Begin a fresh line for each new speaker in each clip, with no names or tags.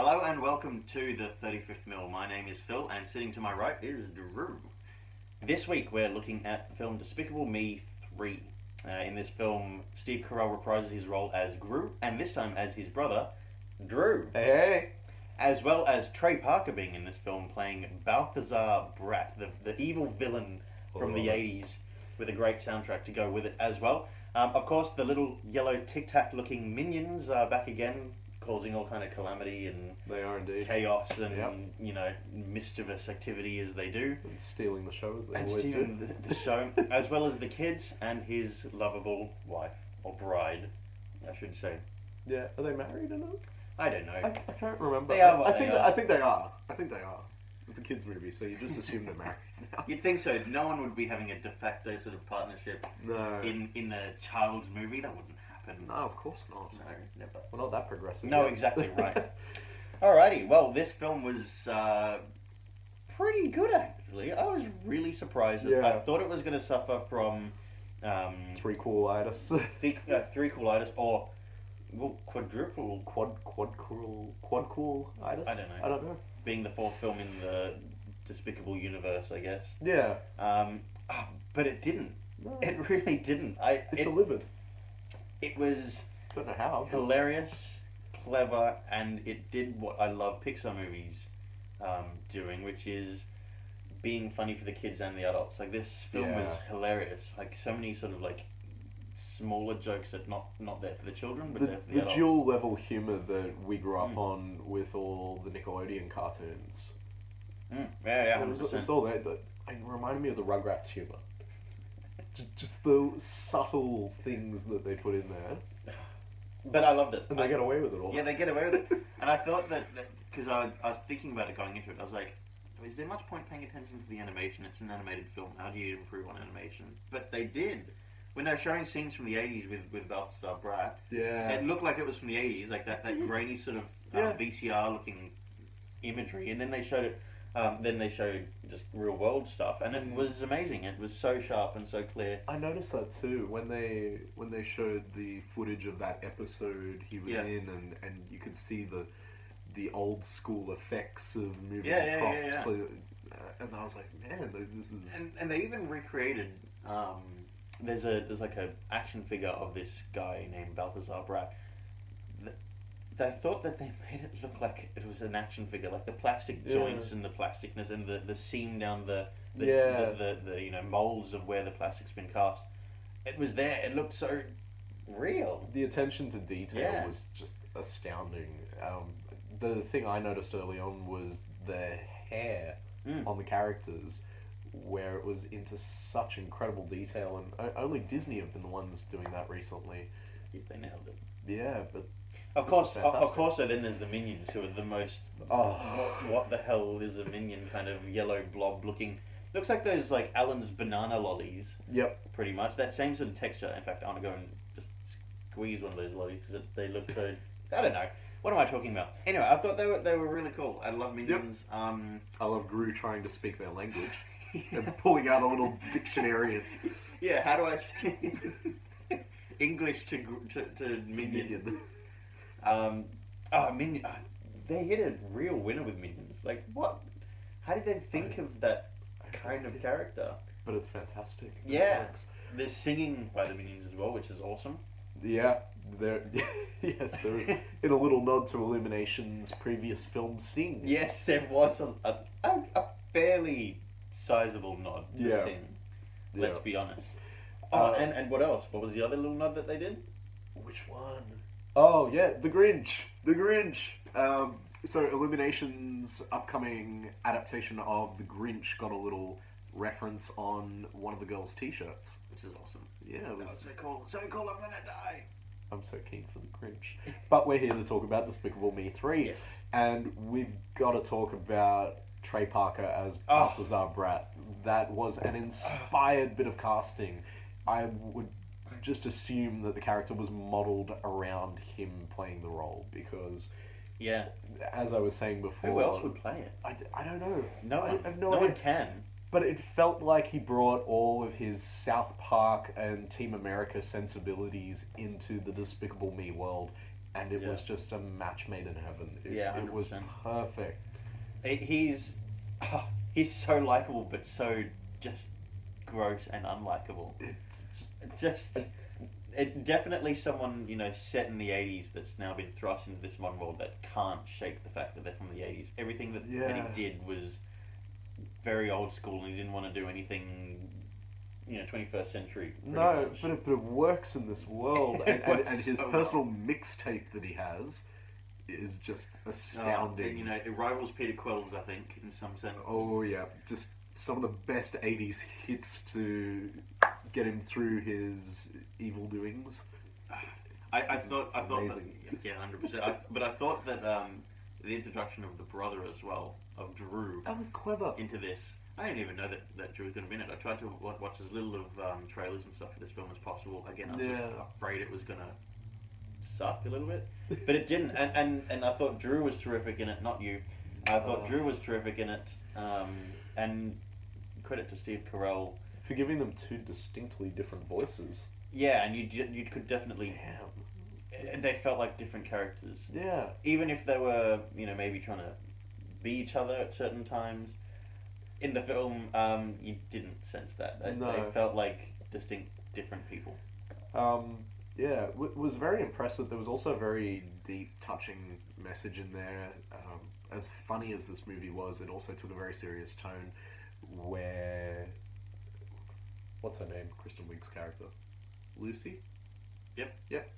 Hello and welcome to the 35th Mill. My name is Phil and sitting to my right is Drew. This week we're looking at the film Despicable Me 3. In this film, Steve Carell reprises his role as Gru, and this time as his brother, Drew.
Hey.
As well as Trey Parker being in this film playing Balthazar Brat, the evil villain from the 80s, with a great soundtrack to go with it as well. Of course, the little yellow tic-tac looking minions are back again, causing all kind of calamity and
They are indeed.
chaos and mischievous activity as they do.
And stealing the show as they
And
always do.
stealing the show, as well as the kids and his lovable wife, or bride, I should say.
Yeah, are they married or not?
I don't know.
I can't remember.
They are what
I
they
think
are.
I think they are. I think they are. It's a kids movie, so you just assume they're married now.
You'd think so. No one would be having a de facto sort of partnership
No.
in a child's movie. That wouldn't happen.
No, of course not.
No, never.
We're not that progressive.
No,
yet.
exactly right. Alrighty, well, this film was pretty good actually. I was really surprised.
Yeah.
I thought it was going to suffer from
Three cool-itis.
three coolitis or quadruple
Quad-cool-itis?
I don't know.
I don't know.
being the fourth film in the Despicable universe, I guess.
Yeah.
But it didn't.
No.
It really didn't.
It delivered.
It was
Don't know how. but-
hilarious, clever, and it did what I love Pixar movies doing, which is being funny for the kids and the adults. Like this film was
Yeah.
hilarious. Like so many sort of like smaller jokes that not there for the children, but
The,
there for the
the
adults.
dual level humour that we grew up
Mm.
on with all the Nickelodeon cartoons.
Yeah,
It was
100%.
all there. It reminded me of the Rugrats humour. Just the subtle things that they put in there.
But I loved it.
And they get away with it all.
Yeah, they get away with it. And I thought that because I was thinking about it going into it, I was like, is there much point paying attention to the animation? It's an animated film. How do you improve on animation? But they did. When they were showing scenes from the 80s with Balthazar Brat,
Yeah.
it looked like it was from the 80s, like that grainy sort of
Yeah.
VCR looking imagery. And then they showed it. Then they showed just real world stuff, and it was amazing. It was so sharp and so clear.
I noticed that too when they showed the footage of that episode he was
Yeah.
in, and you could see the old school effects of moving
Yeah,
props.
yeah, yeah.
So, and I was like, man, this is.
And they even recreated. There's like a action figure of this guy named Balthazar Brat. They thought that they made it look like it was an action figure, like the plastic joints and the plasticness and the seam down the molds of where the plastic's been cast. It was there. It looked so real.
The attention to detail
Yeah.
was just astounding. The thing I noticed early on was the hair on the characters, where it was into such incredible detail, and only Disney have been the ones doing that recently.
Yeah, they nailed it.
Yeah, but
Of
this was
course,
fantastic.
so then there's the minions who are the most.
Oh.
What the hell is a minion? Kind of yellow blob looking. Looks like those like Alan's banana lollies.
Yep.
Pretty much that same sort of texture. In fact, I want to go and just squeeze one of those lollies because they look so. I don't know. What am I talking about? Anyway, I thought they were really cool. I love minions.
I love Gru trying to speak their language and pulling out a little dictionary.
Yeah. How do I say English to minion? Minion. They hit a real winner with minions. Like what? How did they think of that kind of character?
But it's fantastic. It
Yeah.
works.
There's singing by the minions as well, which is awesome.
Yeah, there was in a little nod to Illumination's previous film Sing.
Yes, there was a fairly sizable nod to
Yeah.
Sing.
Yeah.
Let's be honest. And what else? What was the other little nod that they did?
Which one? Oh yeah, The Grinch. The Grinch. So Illumination's upcoming adaptation of The Grinch got a little reference on one of the girls' T-shirts.
Which is awesome.
Yeah, it
That
was,
was so cool. So cool, I'm gonna die.
I'm so keen for The Grinch. But we're here to talk about Despicable Me 3.
Yes.
And we've got to talk about Trey Parker as Balthazar Brat. That was an inspired bit of casting. I would just assume that the character was modelled around him playing the role because,
Yeah.
as I was saying before...
Who else would play it?
I don't know.
No one.
I have no
no
idea.
one can.
But it felt like he brought all of his South Park and Team America sensibilities into the Despicable Me world and it
Yeah.
was just a match made in heaven. It was
100%.
perfect.
He's he's so likable, but so just gross and unlikable.
It's just
Just definitely someone set in the 80s that's now been thrust into this modern world that can't shake the fact that they're from the 80s. Everything that
Yeah.
he did was very old school, and he didn't want to do anything 21st century. pretty
no,
much.
but it works in this world,
It
and
works
his
so
personal mixtape that he has is just astounding.
And, it rivals Peter Quill's, I think, in some sense.
Oh yeah, just some of the best '80s hits to get him through his evil doings.
I thought
amazing.
that, yeah, 100%. But I thought that the introduction of the brother as well, of Drew,
That was clever.
into this. I didn't even know that Drew was going to be in it. I tried to watch as little of trailers and stuff for this film as possible. Again, I was just
Yeah.
afraid it was going to suck a little bit, but it didn't. And I thought Drew was terrific in it. Not you. I thought Drew was terrific in it. And credit to Steve Carell.
For giving them two distinctly different voices.
Yeah, and you could definitely.
Damn.
They felt like different characters.
Yeah.
Even if they were, maybe trying to be each other at certain times. In the film, you didn't sense that.
No.
They felt like distinct, different people.
Yeah, was very impressive. There was also a very deep, touching message in there. As funny as this movie was, it also took a very serious tone where... What's her name? Kristen Wiig's character? Lucy?
Yep.
Yep.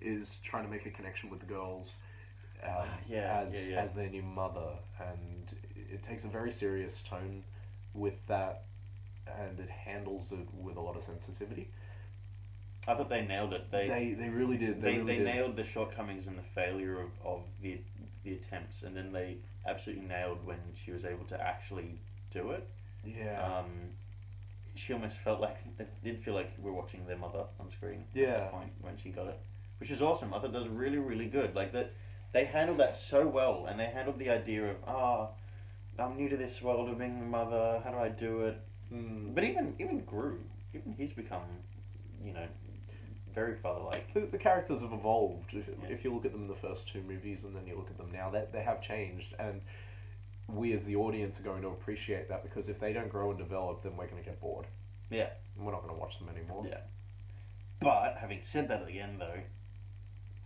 Is trying to make a connection with the girls
Yeah.
as their new mother. And it takes a very serious tone with that, and it handles it with a lot of sensitivity.
I thought they nailed it.
They really did.
They
really did.
nailed the shortcomings and the failure of the attempts, and then they absolutely nailed when she was able to actually do it.
Yeah.
She almost felt like it did feel like we're watching their mother on screen. At
Yeah.
that point when she got it, which is awesome. I thought that was really, really good. Like that, they handled that so well, and they handled the idea of I'm new to this world of being a mother. How do I do it? But even Gru, even he's become, very father-like.
The characters have evolved. If you look at them in the first two movies and then you look at them now, they have changed, and we as the audience are going to appreciate that, because if they don't grow and develop, then we're going to get bored.
Yeah.
And we're not going to watch them anymore.
Yeah. But having said that again, though,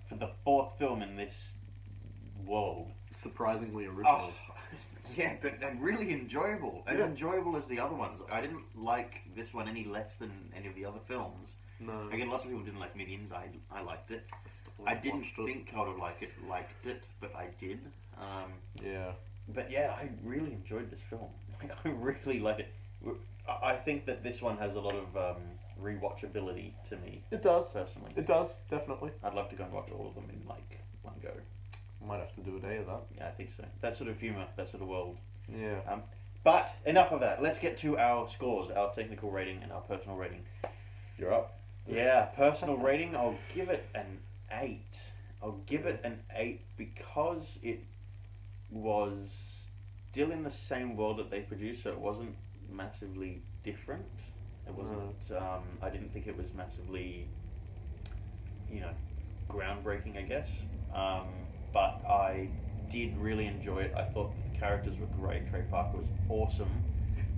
for the fourth film in this world,
Surprisingly original.
yeah, but and really enjoyable. As
Yeah.
enjoyable as the other ones. I didn't like this one any less than any of the other films.
No.
Again, lots of people didn't like Minions. I liked it.
still
I didn't
watched it.
think I would have liked it, but I did.
Yeah.
But yeah, I really enjoyed this film. I really like it. I think that this one has a lot of rewatchability to me.
It does.
Personally.
It does, definitely.
I'd love to go and watch all of them in like one go.
Might have to do a day of that.
Yeah, I think so. That sort of humour, that sort of world.
Yeah.
But enough of that. Let's get to our scores, our technical rating and our personal rating.
You're up.
Yeah, personal rating, I'll give it an 8. I'll give it an 8 because it was still in the same world that they produced, so it wasn't massively different. It wasn't, I didn't think it was massively, groundbreaking, I guess. But I did really enjoy it. I thought the characters were great. Trey Parker was awesome.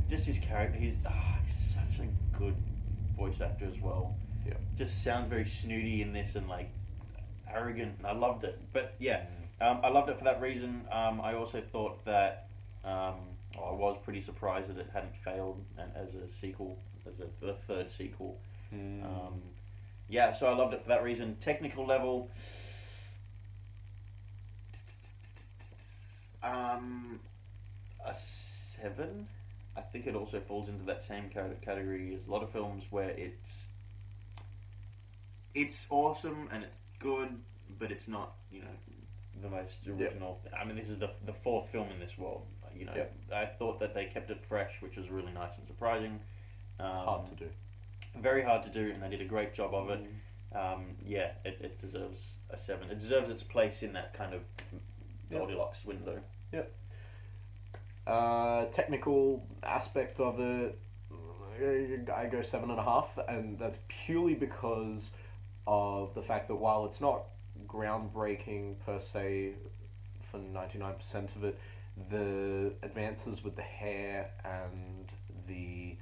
Just his character, he's such a good voice actor as well.
Yeah.
Just sounds very snooty in this and like arrogant, and I loved it. But yeah, I loved it for that reason. I also thought that I was pretty surprised that it hadn't failed as a sequel, the third sequel. Yeah, so I loved it for that reason. Technical level, a 7. I think it also falls into that same category as a lot of films where it's awesome and it's good, but it's not, the most original. Yep. I mean, this is the fourth film in this world.
Yep.
I thought that they kept it fresh, which was really nice and surprising.
It's hard to do.
Very hard to do, and they did a great job of it. Yeah, it deserves a 7. It deserves its place in that kind of Goldilocks window.
Yep. Technical aspect of it, I go 7.5, and that's purely because of the fact that while it's not groundbreaking per se for 99% of it. The advances with the hair and the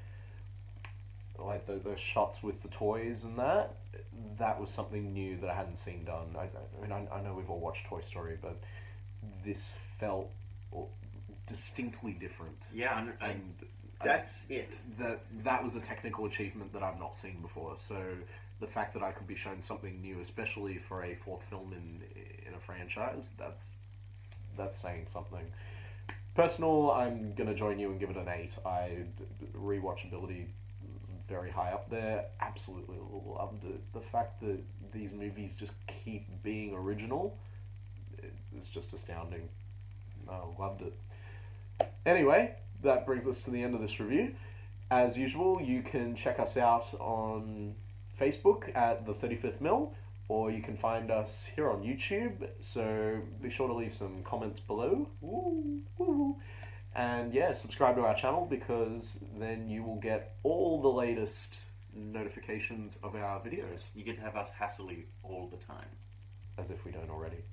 those shots with the toys and that was something new that I hadn't seen done. I know we've all watched Toy Story, but this felt distinctly different.
Yeah, and that's it.
That was a technical achievement that I've not seen before. So the fact that I could be shown something new, especially for a fourth film in a franchise, that's saying something. Personal, I'm gonna join you and give it an 8. Rewatchability is very high up there. Absolutely loved it. The fact that these movies just keep being original is just astounding. I loved it. Anyway, that brings us to the end of this review. As usual, you can check us out on Facebook at the 35th Mill, or you can find us here on YouTube, so be sure to leave some comments below. Woo. And yeah, subscribe to our channel, because then you will get all the latest notifications of our videos.
You get to have us hassle you all the time.
As if we don't already.